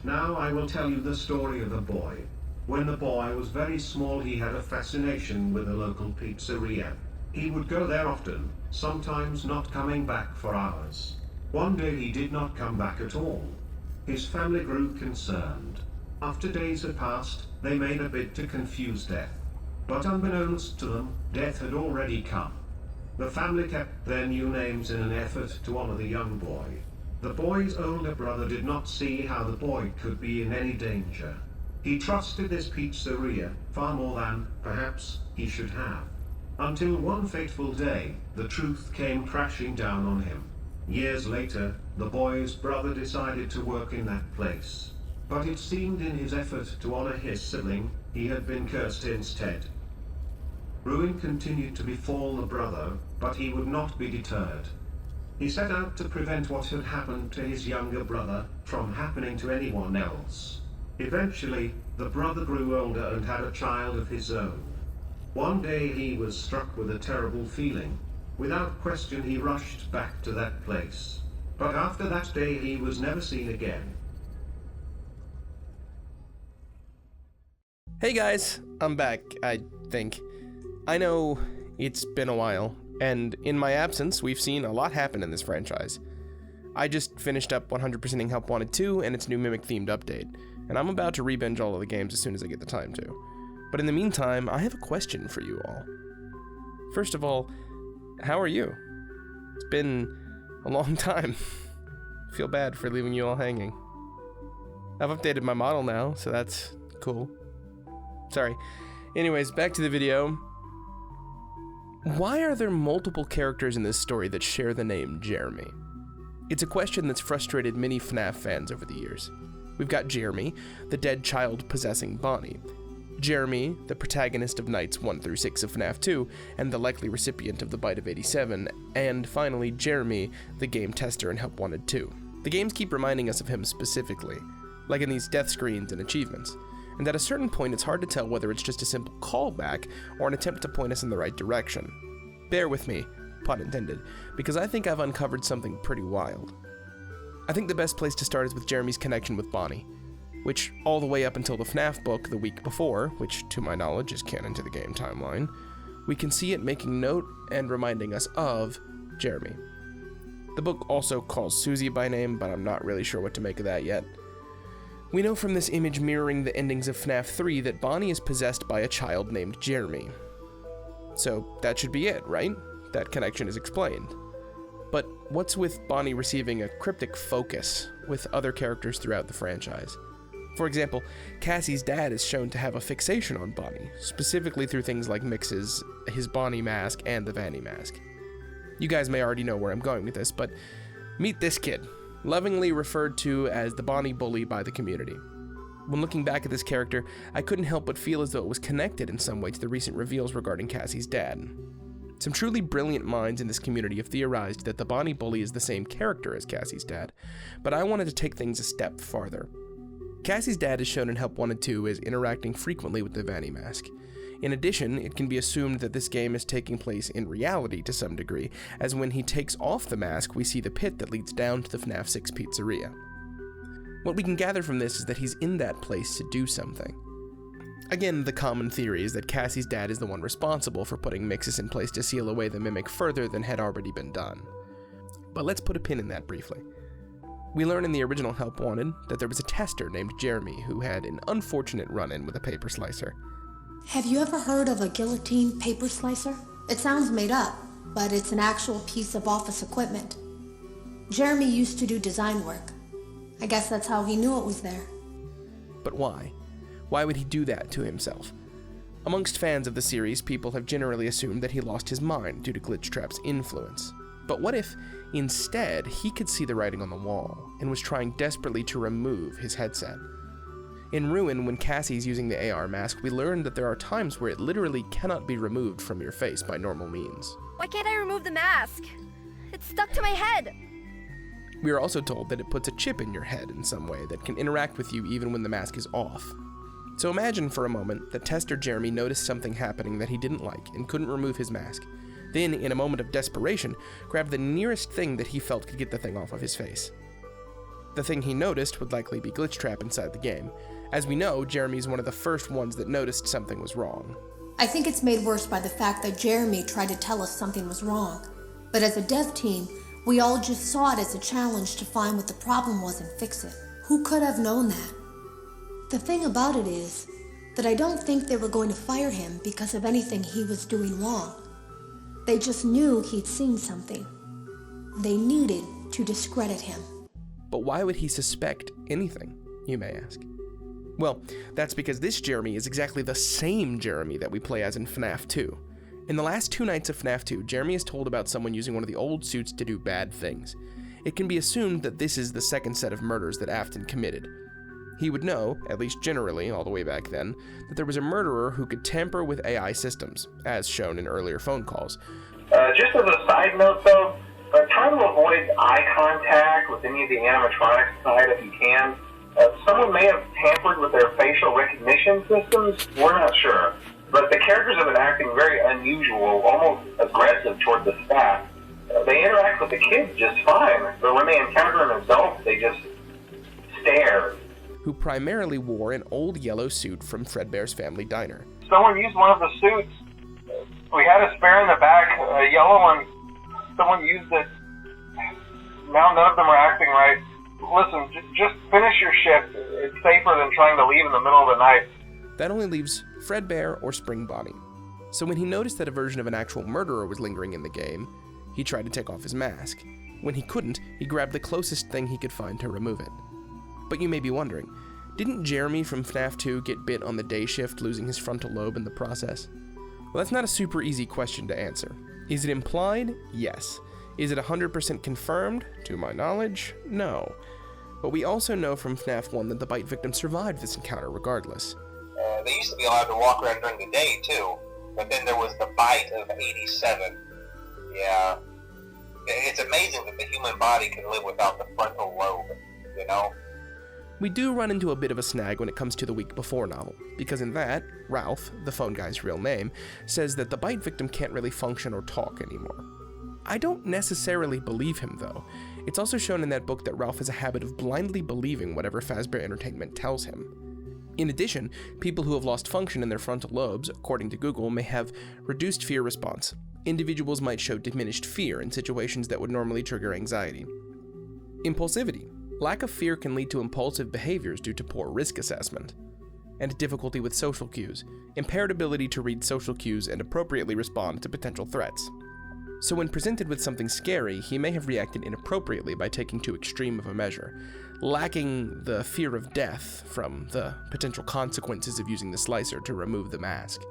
Now I will tell you the story of a boy. When the boy was very small, he had a fascination with a local pizzeria. He would go there often, sometimes not coming back for hours. One day he did not come back at all. His family grew concerned. After days had passed, they made a bid to confuse death. But unbeknownst to them, death had already come. The family kept their new names in an effort to honor the young boy. The boy's older brother did not see how the boy could be in any danger. He trusted this pizzeria far more than, perhaps, he should have. Until one fateful day, the truth came crashing down on him. Years later, the boy's brother decided to work in that place. But it seemed in his effort to honor his sibling, he had been cursed instead. Ruin continued to befall the brother, but he would not be deterred. He set out to prevent what had happened to his younger brother from happening to anyone else. Eventually, the brother grew older and had a child of his own. One day he was struck with a terrible feeling. Without question he rushed back to that place. But after that day he was never seen again. Hey guys, I'm back, I think. I know it's been a while, and in my absence, we've seen a lot happen in this franchise. I just finished up 100%ing Help Wanted 2 and its new Mimic-themed update, and I'm about to re-binge all of the games as soon as I get the time to. But in the meantime, I have a question for you all. First of all, how are you? It's been a long time. I feel bad for leaving you all hanging. I've updated my model now, so that's cool. Sorry. Anyways, back to the video. Why are there multiple characters in this story that share the name Jeremy? It's a question that's frustrated many FNAF fans over the years. We've got Jeremy, the dead child possessing Bonnie. Jeremy, the protagonist of nights 1 through 6 of FNAF 2, and the likely recipient of the Bite of 87, and finally Jeremy, the game tester in Help Wanted 2. The games keep reminding us of him specifically, like in these death screens and achievements, and at a certain point it's hard to tell whether it's just a simple callback or an attempt to point us in the right direction. Bear with me, pun intended, because I think I've uncovered something pretty wild. I think the best place to start is with Jeremy's connection with Bonnie, which all the way up until the FNAF book the week before, which to my knowledge is canon to the game timeline, we can see it making note and reminding us of Jeremy. The book also calls Susie by name, but I'm not really sure what to make of that yet. We know from this image mirroring the endings of FNAF 3 that Bonnie is possessed by a child named Jeremy. So that should be it, right? That connection is explained. But what's with Bonnie receiving a cryptic focus with other characters throughout the franchise? For example, Cassie's dad is shown to have a fixation on Bonnie, specifically through things like Mix's, his Bonnie mask, and the Vanny mask. You guys may already know where I'm going with this, but meet this kid, lovingly referred to as the Bonnie bully by the community. When looking back at this character, I couldn't help but feel as though it was connected in some way to the recent reveals regarding Cassie's dad. Some truly brilliant minds in this community have theorized that the Bonnie bully is the same character as Cassie's dad, but I wanted to take things a step farther. Cassie's dad is shown in Help Wanted 2 as interacting frequently with the Vanny mask. In addition, it can be assumed that this game is taking place in reality to some degree, as when he takes off the mask, we see the pit that leads down to the FNAF 6 pizzeria. What we can gather from this is that he's in that place to do something. Again, the common theory is that Cassie's dad is the one responsible for putting Mixus in place to seal away the Mimic further than had already been done. But let's put a pin in that briefly. We learn in the original Help Wanted that there was a tester named Jeremy who had an unfortunate run-in with a paper slicer. Have you ever heard of a guillotine paper slicer? It sounds made up, but it's an actual piece of office equipment. Jeremy used to do design work. I guess that's how he knew it was there. But why? Why would he do that to himself? Amongst fans of the series, people have generally assumed that he lost his mind due to Glitchtrap's influence. But what if, instead, he could see the writing on the wall and was trying desperately to remove his headset? In Ruin, when Cassie's using the AR mask, we learn that there are times where it literally cannot be removed from your face by normal means. Why can't I remove the mask? It's stuck to my head! We are also told that it puts a chip in your head in some way that can interact with you even when the mask is off. So imagine for a moment that tester Jeremy noticed something happening that he didn't like and couldn't remove his mask. Then, in a moment of desperation, grabbed the nearest thing that he felt could get the thing off of his face. The thing he noticed would likely be Glitch Trap inside the game. As we know, Jeremy's one of the first ones that noticed something was wrong. I think it's made worse by the fact that Jeremy tried to tell us something was wrong. But as a dev team, we all just saw it as a challenge to find what the problem was and fix it. Who could have known that? The thing about it is that I don't think they were going to fire him because of anything he was doing wrong. They just knew he'd seen something. They needed to discredit him. But why would he suspect anything, you may ask? Well, that's because this Jeremy is exactly the same Jeremy that we play as in FNAF 2. In the last 2 nights of FNAF 2, Jeremy is told about someone using one of the old suits to do bad things. It can be assumed that this is the second set of murders that Afton committed. He would know, at least generally, all the way back then, that there was a murderer who could tamper with AI systems, as shown in earlier phone calls. Just as a side note, though, try to avoid eye contact with any of the animatronics side if you can. Someone may have tampered with their facial recognition systems. We're not sure. But the characters have been acting very unusual, almost aggressive toward the staff. They interact with the kids just fine, but when they encounter an adult, they just stare. Who primarily wore an old yellow suit from Fredbear's Family Diner. Someone used one of the suits. We had a spare in the back, a yellow one. Someone used it. Now none of them are acting right. Listen, just finish your shift. It's safer than trying to leave in the middle of the night. That only leaves Fredbear or Spring Bonnie. So when he noticed that a version of an actual murderer was lingering in the game, he tried to take off his mask. When he couldn't, he grabbed the closest thing he could find to remove it. But you may be wondering, didn't Jeremy from FNAF 2 get bit on the day shift, losing his frontal lobe in the process? Well, that's not a super easy question to answer. Is it implied? Yes. Is it 100% confirmed? To my knowledge, no. But we also know from FNAF 1 that the bite victim survived this encounter regardless. They used to be allowed to walk around during the day, too. But then there was the bite of 87. Yeah. It's amazing that the human body can live without the frontal lobe, you know? We do run into a bit of a snag when it comes to the Week Before novel, because in that, Ralph, the phone guy's real name, says that the bite victim can't really function or talk anymore. I don't necessarily believe him, though. It's also shown in that book that Ralph has a habit of blindly believing whatever Fazbear Entertainment tells him. In addition, people who have lost function in their frontal lobes, according to Google, may have reduced fear response. Individuals might show diminished fear in situations that would normally trigger anxiety. Impulsivity. Lack of fear can lead to impulsive behaviors due to poor risk assessment. And difficulty with social cues. Impaired ability to read social cues and appropriately respond to potential threats. So when presented with something scary, he may have reacted inappropriately by taking too extreme of a measure, lacking the fear of death from the potential consequences of using the slicer to remove the mask.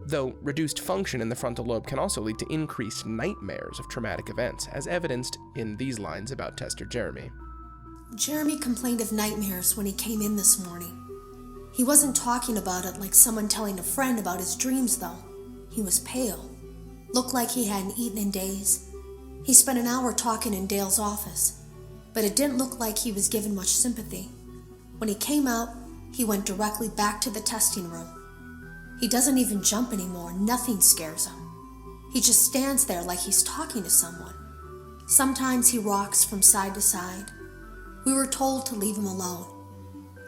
Though reduced function in the frontal lobe can also lead to increased nightmares of traumatic events, as evidenced in these lines about tester Jeremy. Jeremy complained of nightmares when he came in this morning. He wasn't talking about it like someone telling a friend about his dreams, though. He was pale. Looked like he hadn't eaten in days. He spent an hour talking in Dale's office, but it didn't look like he was given much sympathy. When he came out, he went directly back to the testing room. He doesn't even jump anymore. Nothing scares him. He just stands there like he's talking to someone. Sometimes he rocks from side to side. We were told to leave him alone.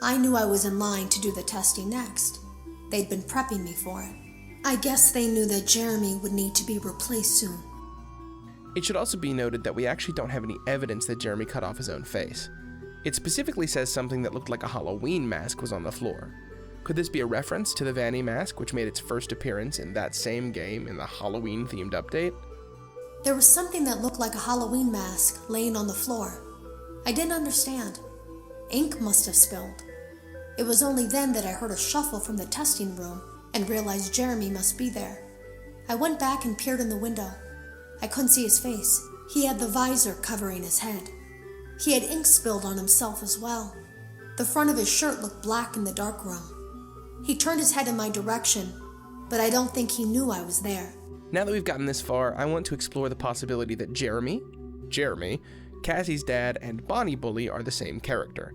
I knew I was in line to do the testing next. They'd been prepping me for it. I guess they knew that Jeremy would need to be replaced soon. It should also be noted that we actually don't have any evidence that Jeremy cut off his own face. It specifically says something that looked like a Halloween mask was on the floor. Could this be a reference to the Vanny mask, which made its first appearance in that same game in the Halloween-themed update? There was something that looked like a Halloween mask laying on the floor. I didn't understand. Ink must have spilled. It was only then that I heard a shuffle from the testing room and realized Jeremy must be there. I went back and peered in the window. I couldn't see his face. He had the visor covering his head. He had ink spilled on himself as well. The front of his shirt looked black in the dark room. He turned his head in my direction, but I don't think he knew I was there. Now that we've gotten this far, I want to explore the possibility that Jeremy, Cassie's dad, and Bonnie Bully are the same character.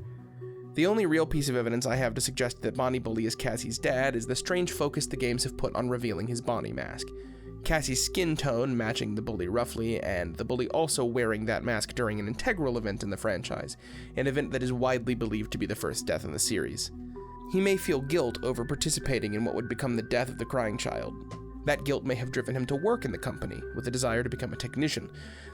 The only real piece of evidence I have to suggest that Bonnie Bully is Cassie's dad is the strange focus the games have put on revealing his Bonnie mask. Cassie's skin tone matching the bully roughly, and the bully also wearing that mask during an integral event in the franchise, an event that is widely believed to be the first death in the series. He may feel guilt over participating in what would become the death of the crying child. That guilt may have driven him to work in the company, with a desire to become a technician.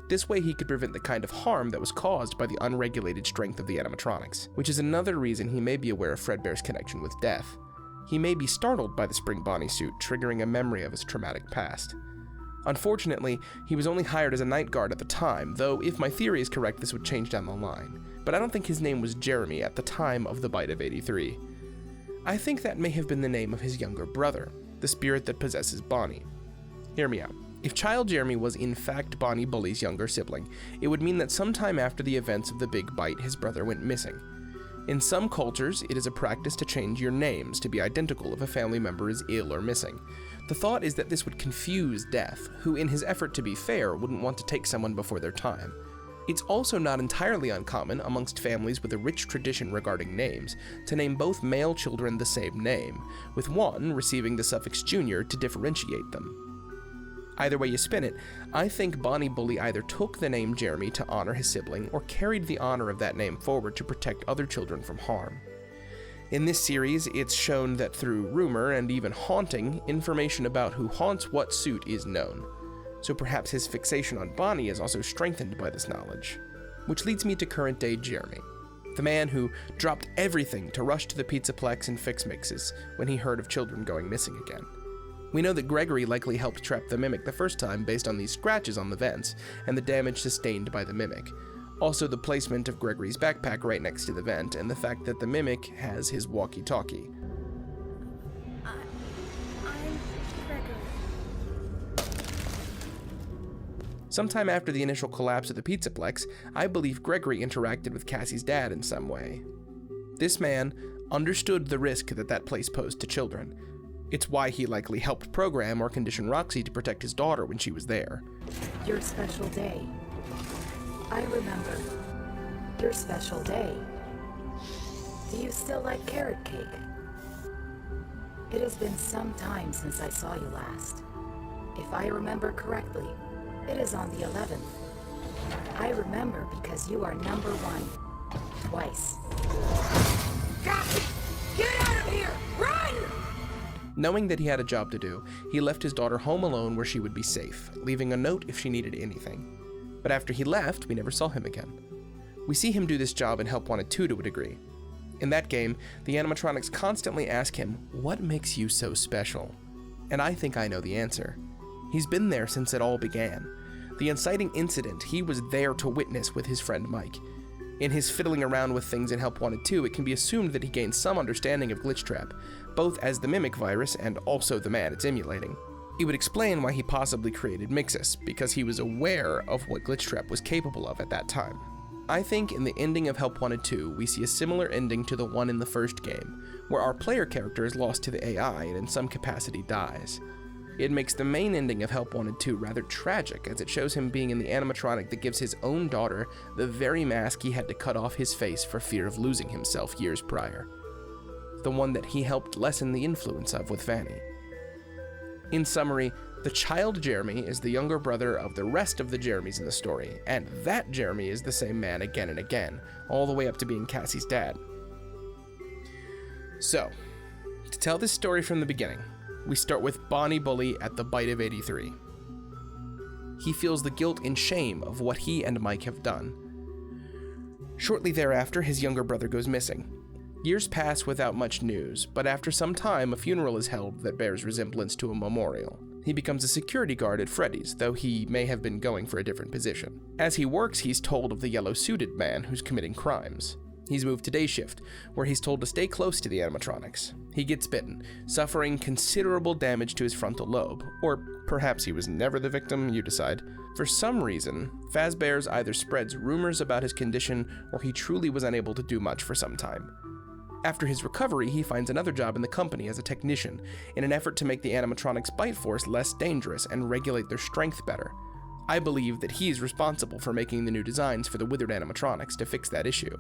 This way he could prevent the kind of harm that was caused by the unregulated strength of the animatronics, which is another reason he may be aware of Fredbear's connection with death. He may be startled by the Spring Bonnie suit, triggering a memory of his traumatic past. Unfortunately, he was only hired as a night guard at the time, though if my theory is correct, this would change down the line. But I don't think his name was Jeremy at the time of the Bite of 83. I think that may have been the name of his younger brother, the spirit that possesses Bonnie. Hear me out. If Child Jeremy was in fact Bonnie Bully's younger sibling, it would mean that sometime after the events of the Big Bite, his brother went missing. In some cultures, it is a practice to change your names to be identical if a family member is ill or missing. The thought is that this would confuse Death, who in his effort to be fair wouldn't want to take someone before their time. It's also not entirely uncommon amongst families with a rich tradition regarding names to name both male children the same name, with one receiving the suffix junior to differentiate them. Either way you spin it, I think Bonnie Bully either took the name Jeremy to honor his sibling or carried the honor of that name forward to protect other children from harm. In this series, it's shown that through rumor and even haunting, information about who haunts what suit is known. So perhaps his fixation on Bonnie is also strengthened by this knowledge. Which leads me to current-day Jeremy, the man who dropped everything to rush to the Pizzaplex and fix mixes when he heard of children going missing again. We know that Gregory likely helped trap the Mimic the first time based on these scratches on the vents and the damage sustained by the Mimic. Also the placement of Gregory's backpack right next to the vent and the fact that the Mimic has his walkie-talkie. I'm Gregory. Sometime after the initial collapse of the Pizzaplex, I believe Gregory interacted with Cassie's dad in some way. This man understood the risk that place posed to children. It's why he likely helped program or condition Roxy to protect his daughter when she was there. Your special day. I remember. Your special day. Do you still like carrot cake? It has been some time since I saw you last. If I remember correctly, it is on the 11th. I remember because you are number 1. Twice. Cassie! Get out of here! Run! Knowing that he had a job to do, he left his daughter home alone where she would be safe, leaving a note if she needed anything. But after he left, we never saw him again. We see him do this job in Help Wanted 2 to a degree. In that game, the animatronics constantly ask him, "What makes you so special?" And I think I know the answer. He's been there since it all began. The inciting incident he was there to witness with his friend Mike. In his fiddling around with things in Help Wanted 2, it can be assumed that he gained some understanding of Glitchtrap, both as the Mimic virus and also the man it's emulating. It would explain why he possibly created Mixus, because he was aware of what Glitchtrap was capable of at that time. I think in the ending of Help Wanted 2, we see a similar ending to the one in the first game, where our player character is lost to the AI and in some capacity dies. It makes the main ending of Help Wanted 2 rather tragic, as it shows him being in the animatronic that gives his own daughter the very mask he had to cut off his face for fear of losing himself years prior. The one that he helped lessen the influence of with Fanny. In summary, the child Jeremy is the younger brother of the rest of the Jeremys in the story, and that Jeremy is the same man again and again, all the way up to being Cassie's dad. So, to tell this story from the beginning, we start with Bonnie Bully at the Bite of 83. He feels the guilt and shame of what he and Mike have done. Shortly thereafter, his younger brother goes missing. Years pass without much news, but after some time, a funeral is held that bears resemblance to a memorial. He becomes a security guard at Freddy's, though he may have been going for a different position. As he works, he's told of the yellow-suited man who's committing crimes. He's moved to day shift, where he's told to stay close to the animatronics. He gets bitten, suffering considerable damage to his frontal lobe, or perhaps he was never the victim, you decide. For some reason, Fazbear's either spreads rumors about his condition, or he truly was unable to do much for some time. After his recovery, he finds another job in the company as a technician, in an effort to make the animatronics' bite force less dangerous and regulate their strength better. I believe that he's responsible for making the new designs for the withered animatronics to fix that issue,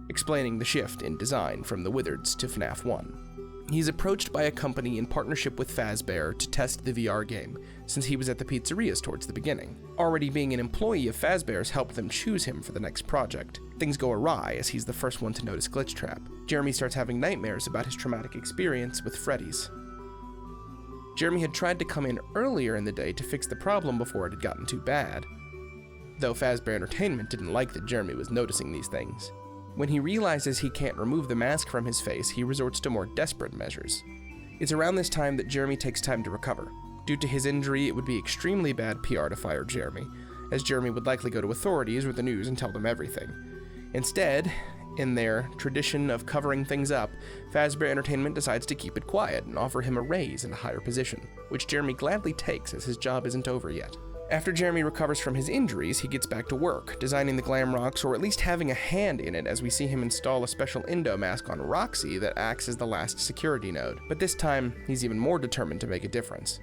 explaining the shift in design from the Wizards to FNAF 1. He's approached by a company in partnership with Fazbear to test the VR game, since he was at the pizzerias towards the beginning. Already being an employee of Fazbear's helped them choose him for the next project. Things go awry as he's the first one to notice Glitchtrap. Jeremy starts having nightmares about his traumatic experience with Freddy's. Jeremy had tried to come in earlier in the day to fix the problem before it had gotten too bad, though Fazbear Entertainment didn't like that Jeremy was noticing these things. When he realizes he can't remove the mask from his face, he resorts to more desperate measures. It's around this time that Jeremy takes time to recover. Due to his injury, it would be extremely bad PR to fire Jeremy, as Jeremy would likely go to authorities or the news and tell them everything. Instead, in their tradition of covering things up, Fazbear Entertainment decides to keep it quiet and offer him a raise and a higher position, which Jeremy gladly takes as his job isn't over yet. After Jeremy recovers from his injuries, he gets back to work, designing the glam rocks, or at least having a hand in it, as we see him install a special Indo mask on Roxy that acts as the last security node. But this time, he's even more determined to make a difference.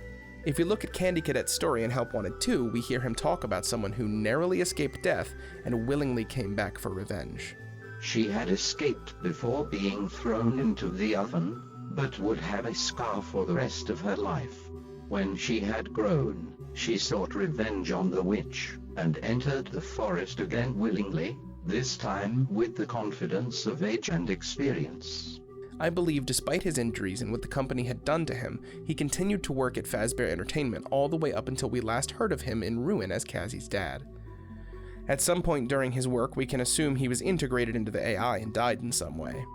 If we look at Candy Cadet's story in Help Wanted 2, we hear him talk about someone who narrowly escaped death and willingly came back for revenge. She had escaped before being thrown into the oven, but would have a scar for the rest of her life. When she had grown, she sought revenge on the witch, and entered the forest again willingly, this time with the confidence of age and experience. I believe despite his injuries and what the company had done to him, he continued to work at Fazbear Entertainment all the way up until we last heard of him in Ruin as Cassie's dad. At some point during his work, we can assume he was integrated into the AI and died in some way.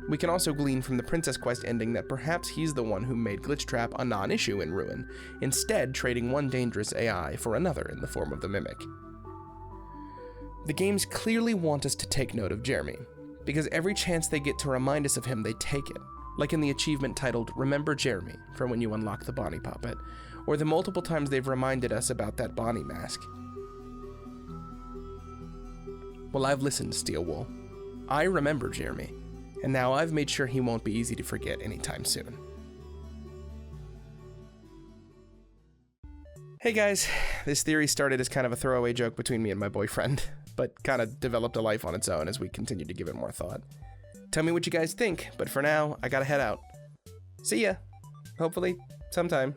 We can also glean from the Princess Quest ending that perhaps he's the one who made Glitchtrap a non-issue in Ruin, instead trading one dangerous AI for another in the form of the Mimic. The games clearly want us to take note of Jeremy, because every chance they get to remind us of him, they take it, like in the achievement titled Remember Jeremy for when you unlock the Bonnie Puppet, or the multiple times they've reminded us about that Bonnie mask. Well, I've listened, Steelwool. I remember Jeremy, and now I've made sure he won't be easy to forget anytime soon. Hey guys, this theory started as kind of a throwaway joke between me and my boyfriend, but kind of developed a life on its own as we continued to give it more thought. Tell me what you guys think, but for now, I gotta head out. See ya! Hopefully, sometime.